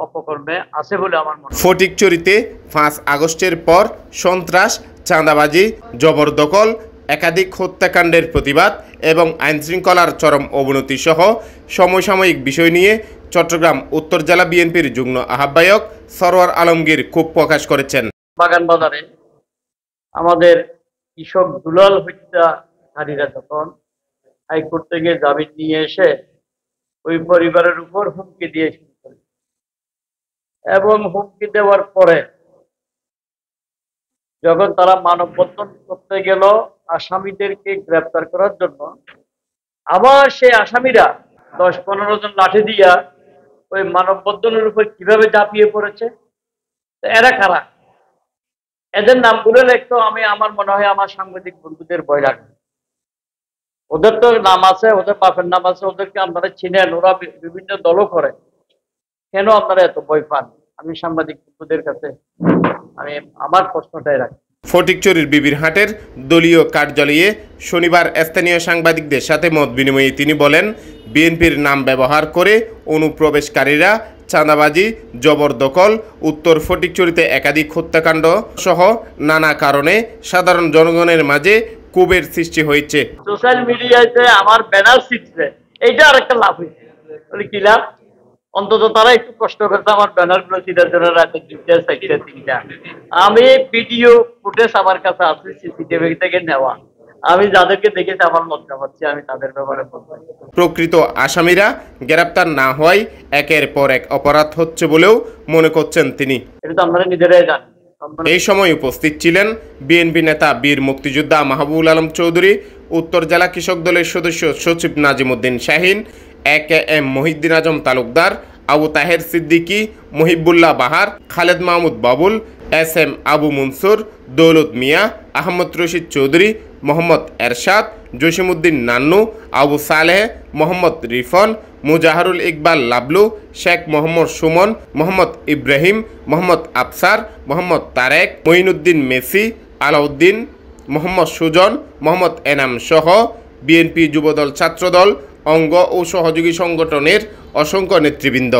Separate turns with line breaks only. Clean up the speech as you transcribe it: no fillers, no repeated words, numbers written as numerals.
অপকর্মে আছে বলে আমার মনে হয়।
ফটিকছড়িতে 5 আগস্টের পর সন্ত্রাস, চাঁদাবাজি, জবরদখল, একাধিক হত্যাকাণ্ডের প্রতিবাদ এবং আইনশৃঙ্খলার চরম অবনতি সহ সমসাময়িক বিষয় নিয়ে চট্টগ্রাম উত্তর জেলা বিএনপির যুগ্ম আহ্বায়ক সরওয়ার আলমগীর ক্ষোভ প্রকাশ করেছেন।
বাগান বাজারে আমাদের কৃষক দুলাল হত্যাকারীরা যখন হাইকোর্ট থেকে জামিন নিয়ে এসে ওই পরিবারের উপর হুমকি দিয়ে শুরু করে এবং হুমকি দেওয়ার পরে যখন তারা মানববন্ধন করতে গেল আসামিদেরকে গ্রেপ্তার করার জন্য, আবার সেই আসামিরা 10-15 জন লাঠি দিয়া ওই মানববন্ধনের উপর কিভাবে ঝাঁপিয়ে পড়েছে। এরা কারা? এদের নামগুলো লিখতো আমার মনে হয় আমার সাংবাদিক বন্ধুদের ভয় লাগে। ওদের তো নাম আছে, ওদের বাপের নাম আছে, ওদেরকে আপনারা চিনেন, ওরা বিভিন্ন দলও করে। কেন আপনারা এত ভয় পান? আমি সাংবাদিক বন্ধুদের কাছে আমার প্রশ্নটাই রাখি।
ফটিকছড়ির বিবিরহাটের দলীয় কার্যালয়ে শনিবার স্থানীয় সাংবাদিকদের সাথে মত বিনিময়ে তিনি বলেন, বিএনপির নাম ব্যবহার করে অনুপ্রবেশকারীরা চাঁদাবাজি, জবরদখল, উত্তর ফটিকছড়িতে একাধিক হত্যাকাণ্ড সহ নানা কারণে সাধারণ জনগণের মাঝে ক্ষোভের সৃষ্টি হয়েছে।
সোশ্যাল মিডিয়াতে আমার ব্যানার ছিটছে, এইটা আরেকটা লাভ হয়েছে। কি লাভ? অন্তত তারা একটু কষ্ট করছে আমার ব্যানার গুলো চিটার জন্য রাতে 2টা, 4টা, 3টা। আমি ভিডিও ফুটেজ আমার কাছে আছে, সিসিটিভি থেকে নেওয়া। আমি যাদেরকে দেখেছি আমার লজ্জা হচ্ছে, আমি তাদের ব্যাপারে বলবো।
প্রকৃত আসামিরা গ্রেপ্তার না হওয়ায় একের পর এক অপরাধ হচ্ছে বলেও মনে করছেন তিনি।
এটা তো আমরা নিজেরাই জানি।
এই সময় উপস্থিত ছিলেন বিএনপি নেতা বীর মুক্তিযোদ্ধা মাহবুবুল আলম চৌধুরী, উত্তর জেলা কৃষক দলের সদস্য সচিব নাজিমউদ্দিন শাহীন, AKM মহিউদ্দিন আজম তালুকদার, আবু তাহের সিদ্দিকী, মহিবুল্লাহ বাহার, খালেদ মাহমুদ বাবুল, SM আবু মনসুর, দৌলত মিয়া, আহমদ রশিদ চৌধুরী, মোহাম্মদ এরশাদ, জসিমউদ্দিন নান্নু, আবু সালেহ, মোহাম্মদ রিফন, মুজাহারুল ইকবাল লাবলু, শেখ মোহাম্মদ সুমন, মোহাম্মদ ইব্রাহিম, মোহাম্মদ আফসার, মোহাম্মদ তারেক, মঈনুদ্দিন মেসি, আলাউদ্দিন, মোহাম্মদ সুজন, মোহাম্মদ এনাম সহ বিএনপি যুবদল, ছাত্রদল, অঙ্গ ও সহযোগী সংগঠনের অসংখ্য নেতৃবৃন্দ।